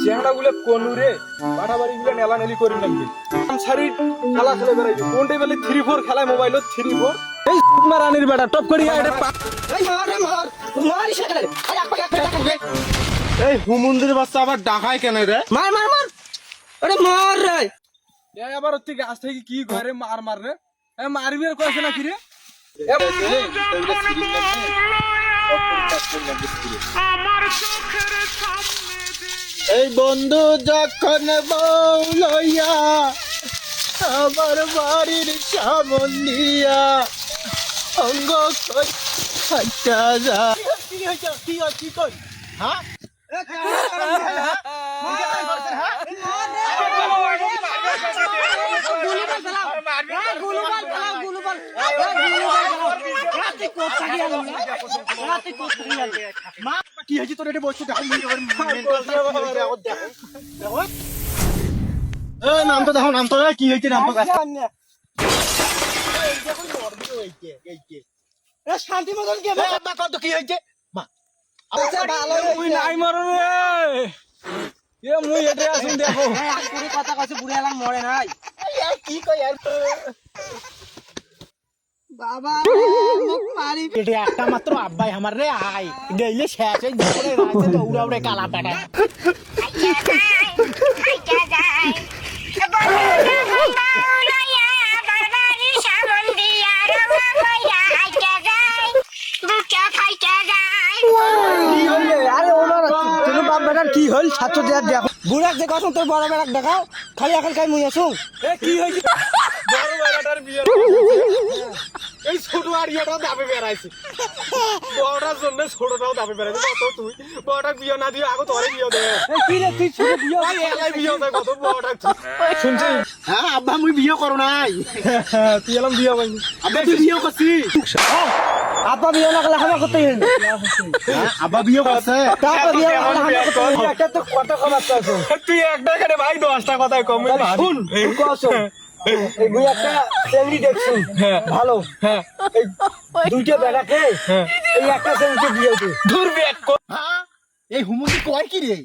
চেংড়া গুলো কোনুরে বাড়াবাড়ি গুলো নেলানেলি করে লাগবে সারি খেলা খেলে বেড়াইবে কোনটা বলে 3-4 খেলায় মোবাইল 3-4 এই মারানির বেটা টপ করি এটা এই মার মারি সেখানে এই হুমুন্দির বাচ্চা আবার ডাকায় কেন রে মার মার মার আরে মার রে এই আবার ওর থেকে গাছ থেকে কি ঘরে মার রে মারবি আর কইছ না কি রে এই বন্ধু যখন বউ লইয়া আমার বাড়ির সামন দিয়া অঙ্গ হাঁটা যা কি কই হ্যাঁ কি হয়েছে তোর এটা বলছো নাম তো দেখো নাম তো কি হয়েছে নাম তো শান্তি মতন কত কি হয়েছে নাই মারো রে এ মুই এটা আসুন দেখো কথা কইছে বুড়ি এলাম মরে নাই কি কই আর বাবা মুখ মারি এটা একটা মাত্র আব্বাই আমার রে আই গেইলে শেষ হই ধরে রাখছে দৌড়া উড়ে কালা পেটা কি হল ছাত্র দেয়ার দেখো বুড়াক দেখো তোর বড় বেড়াক দেখাও খালি এখন খাই মুই আসুন এ কি হইছে বড় বেড়াটার বিয়ে এই ছোট আড়িয়াটাও দাবে বেড়াইছে বড়টার জন্য ছোটটাও দাবে বেড়াইছে কত তুই বড়টা বিয়ে না দিয়ে আগে তোরে বিয়ে দে কি রে তুই ছোট বিয়ে এই এলাই বিয়ে দে কত বড়টা শুনছিস হ্যাঁ আব্বা মুই বিয়ে করো নাই তুই এলাম বিয়ে পাইনি আব্বা তুই বিয়ে করছিস আপা বিয়ে না করলে হামা করতে গেল আব্বা বিয়ে করছে তারপর বিয়ে না করলে হামা করতে গেল একটা তো কথা খবর আছে তুই একটা করে ভাই 10টা কথাই কম শুন কসম এই বুই একটা চেংড়ি দেখছুন ভালো হ্যাঁ এই দুইটা বেড়াকে এই একটা চেংড়িকে বিয়ে দে দূর বেক হ্যাঁ এই হুমুন্দি কয় কি রে